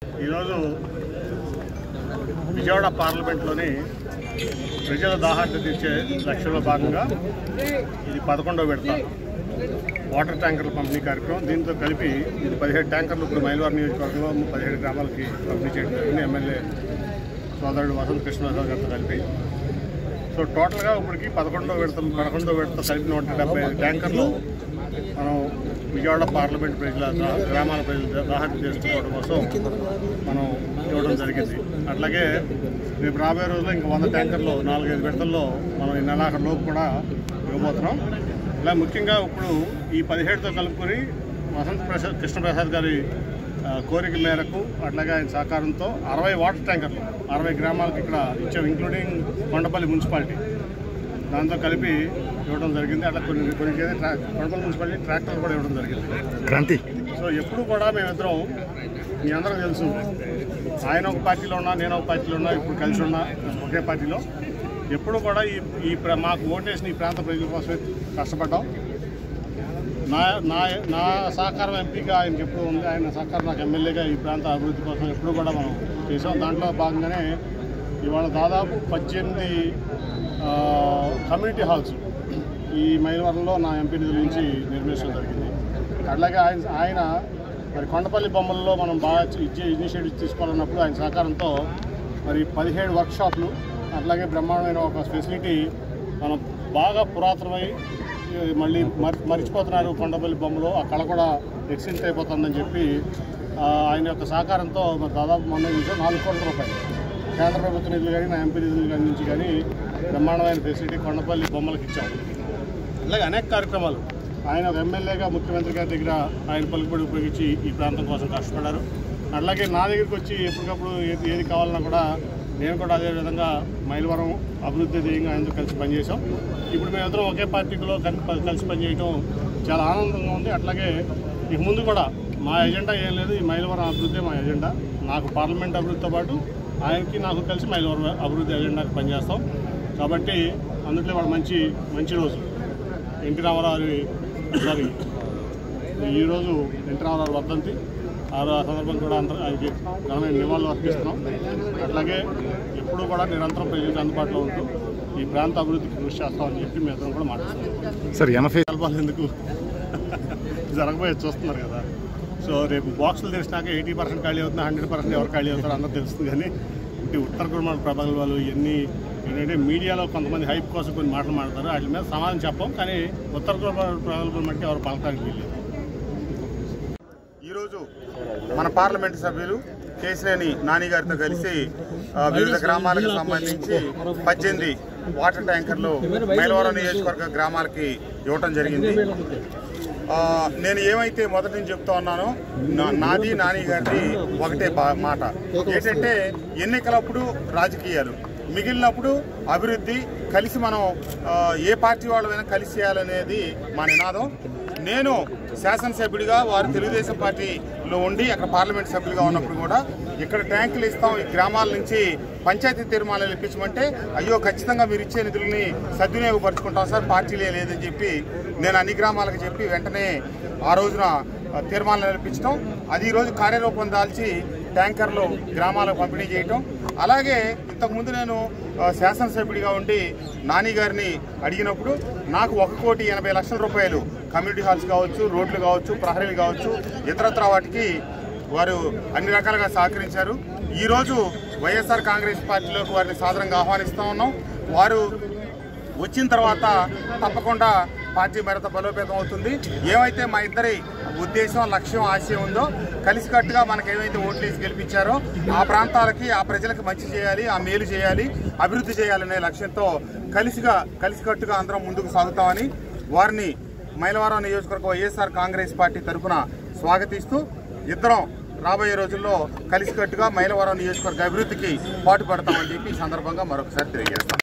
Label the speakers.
Speaker 1: ఈరోజు విజయవాడ పార్లమెంట్లోని ప్రజల దాహాన్ని తీర్చే లక్ష్యంలో భాగంగా ఇది 11వ విడత వాటర్ ట్యాంకర్ల పంపిణీ కార్యక్రమం. దీంతో కలిపి ఇది 17 ట్యాంకర్లు ఇప్పుడు మైలవరం నియోజకవర్గంలో 17 గ్రామాలకి పంపిణీ చేయడం జరిగింది. ఎమ్మెల్యే సోదరుడు వసంత కృష్ణరాజు గారితో కలిపి. సో టోటల్గా ఇప్పటికి 11వ విడత కలిపి 175 ట్యాంకర్లు మనం విజయవాడ పార్లమెంట్ ప్రజల గ్రామాల ప్రజల దాహాన్ని తీర్చుకోవడం కోసం మనం ఇవ్వడం జరిగింది. అట్లాగే రేపు రాబోయే రోజుల్లో ఇంకా 100 ట్యాంకర్లు 4-5 విడతల్లో మనం ఈ నెలాఖరులోపు కూడా ఇవ్వబోతున్నాం. ఇలా ముఖ్యంగా ఇప్పుడు ఈ 17తో కలుపుకొని వసంత కృష్ణప్రసాద్ గారి కోరిక మేరకు అట్లాగే ఆయన సహకారంతో 60 వాటర్ ట్యాంకర్లు 60 గ్రామాలకు ఇక్కడ ఇచ్చాం, ఇంక్లూడింగ్ కొండపల్లి మున్సిపాలిటీ. దాంతో కలిపి ఇవ్వడం జరిగింది. అట్లా కొన్ని కొండపల్లి మున్సిపాలిటీ ట్రాక్టర్లు కూడా ఇవ్వడం జరిగింది. క్రాంతి. సో ఎప్పుడు కూడా మేమిద్దరం, మీ అందరూ తెలుసు, ఆయన ఒక పార్టీలో ఉన్నా, నేను ఒక పార్టీలో ఉన్నా, ఇప్పుడు కలిసి ఉన్నా ఒకే పార్టీలో. ఎప్పుడు కూడా ఈ మాకు ఓటేసిన ఈ ప్రాంత ప్రజల కోసమే కష్టపడ్డాం. నా సహకారం ఎంపీగా ఆయనకి ఎప్పుడు ఉంది, ఆయన సహకారం నాకు ఎమ్మెల్యేగా ఈ ప్రాంత అభివృద్ధి కోసం ఎప్పుడు కూడా మనం చేసాం. దాంట్లో భాగంగానే ఇవాళ దాదాపు 18 కమ్యూనిటీ హాల్స్ ఈ మైలవరంలో నా ఎంపీ నిధుల నుంచి నిర్మించడం జరిగింది. అట్లాగే ఆయన మరి కొండపల్లి బొమ్మల్లో మనం బాగా ఇనిషియేటివ్స్ తీసుకోవాలన్నప్పుడు ఆయన సహకారంతో మరి 17 వర్క్షాప్లు, అట్లాగే బ్రహ్మాండమైన ఒక ఫెసిలిటీ మనం బాగా పురాతనమై మళ్ళీ మర్చిపోతున్నారు కొండపల్లి బొమ్మలో, ఆ కళ కూడా ఎక్స్టెంట్ అయిపోతుందని చెప్పి ఆయన యొక్క సహకారంతో మరి దాదాపు మొన్న 4 కోట్ల రూపాయలు కేంద్ర ప్రభుత్వ నిధులు కానీ నా ఎంపీ నిధుల నుంచి కానీ బ్రహ్మాండమైన ఫెసిలిటీ కొండపల్లి బొమ్మలకు ఇచ్చాం. అలాగే అనేక కార్యక్రమాలు ఆయన ఒక ఎమ్మెల్యేగా ముఖ్యమంత్రి గారి దగ్గర ఆయన పలుకుబడి ఉపయోగించి ఈ ప్రాంతం కోసం కష్టపడ్డారు. అట్లాగే నా దగ్గరికి వచ్చి ఎప్పటికప్పుడు ఏది కావాలన్నా కూడా నేను కూడా అదేవిధంగా మైలవరం అభివృద్ధి ధ్యేయంగా ఆయనతో కలిసి పనిచేసాం. ఇప్పుడు మేమిద్దరం ఒకే పార్టీలో కలిసి పనిచేయడం చాలా ఆనందంగా ఉంది. అట్లాగే ఇక ముందు కూడా మా ఎజెండా ఏం లేదు, ఈ మైలవరం అభివృద్ధి మా ఎజెండా. నాకు పార్లమెంట్ అభివృద్ధితో పాటు ఆయనకి నాకు కలిసి మైలవరం అభివృద్ధి ఎజెండాకి పనిచేస్తాం. కాబట్టి అందులో వాడు మంచి రోజు ఎన్టీ రామారావు ఈరోజు ఎన్టీ రామారావు వర్ధంతి. ఆ సందర్భం కూడా ఆయనకి ఘనమైన నివాళులు అర్పిస్తున్నాం. అట్లాగే ఎప్పుడూ కూడా నిరంతరం ప్రజలకు అందుబాటులో ఉంటూ ఈ ప్రాంత అభివృద్ధికి కృషి చేస్తామని చెప్పి మీ అందరం కూడా మాట్లాడుతున్నాం.
Speaker 2: సార్ 80
Speaker 1: కలపాలి ఎందుకు జరగబోయేది చూస్తున్నారు కదా. సో రేపు బాక్సులు తెరిచినాక 80% ఖాళీ అవుతుంది, 100% ఎవరు ఖాళీ అవుతారో అందరూ తెలుస్తుంది. కానీ ఇంటి ఉత్తర కుటుంబాల ప్రభావాల వాళ్ళు ఇవన్నీ ఏంటంటే మీడియాలో కొంతమంది హైప్ కోసం కొన్ని మాటలు మాడతారు, వాటి మీద సమాధానం చెప్పం. కానీ ఉత్తర కుటుంబాల ప్రభావాల బట్టి ఎవరు పలకడానికి వీల్లేదు.
Speaker 3: ఈరోజు మన పార్లమెంటు సభ్యులు కేశినేని నాని గారితో కలిసి వివిధ గ్రామాలకు సంబంధించి 18 వాటర్ ట్యాంకర్లు మైలవరం నియోజకవర్గ గ్రామాలకి ఇవ్వటం జరిగింది. నేను ఏమైతే మొదటి నుంచి చెప్తా ఉన్నానో నాది నాని గారిది ఒకటే మాట ఏంటంటే, ఎన్నికలప్పుడు రాజకీయాలు, మిగిలినప్పుడు అభివృద్ధి, కలిసి మనం ఏ పార్టీ వాళ్ళమైనా కలిసి చేయాలనేది మా నినాదం. నేను శాసనసభ్యుడిగా, వారు తెలుగుదేశం పార్టీలో ఉండి అక్కడ పార్లమెంట్ సభ్యులుగా ఉన్నప్పుడు కూడా ఇక్కడ ట్యాంకులు ఇస్తాం, ఈ గ్రామాల నుంచి పంచాయతీ తీర్మానాలు ఇప్పించమంటే అయ్యో ఖచ్చితంగా మీరు ఇచ్చే నిధులని సద్వినియోగపరుచుకుంటాం సార్, పార్టీలే లేదని చెప్పి నేను అన్ని గ్రామాలకు చెప్పి వెంటనే ఆ రోజున తీర్మానాలు ఇప్పించడం, అది ఈరోజు కార్యరూపం దాల్చి ట్యాంకర్లు గ్రామాలకు పంపిణీ చేయటం. అలాగే ఇంతకుముందు నేను శాసనసభ్యుడిగా ఉండి నాని గారిని అడిగినప్పుడు నాకు 1,80,00,000 రూపాయలు కమ్యూనిటీ హాల్స్ కావచ్చు, రోడ్లు కావచ్చు, ప్రహరీలు కావచ్చు, ఇతరత్ర వాటికి వారు అన్ని రకాలుగా సహకరించారు. ఈరోజు వైఎస్ఆర్ కాంగ్రెస్ పార్టీలోకి వారిని సాదరంగా ఆహ్వానిస్తూ ఉన్నాం. వారు వచ్చిన తర్వాత తప్పకుండా పార్టీ మరింత బలోపేతం అవుతుంది. ఏమైతే మా ఇద్దరి ఉద్దేశం, లక్ష్యం, ఆశయం ఉందో కలిసికట్టుగా మనకు ఏమైతే ఓట్లు వేసి గెలిపించారో ఆ ప్రాంతాలకి, ఆ ప్రజలకు మంచి చేయాలి, ఆ మేలు చేయాలి, అభివృద్ధి చేయాలనే లక్ష్యంతో కలిసికట్టుగా అందరం ముందుకు సాగుతామని వారిని మైలవరం నియోజకవర్గ వైఎస్ఆర్ కాంగ్రెస్ పార్టీ తరఫున స్వాగతిస్తూ ఇద్దరం రాబోయే రోజుల్లో కలిసికట్టుగా మైలవరం నియోజకవర్గ అభివృద్ధికి పాటుపడతామని చెప్పి ఈ సందర్భంగా మరొకసారి తెలియజేస్తాం.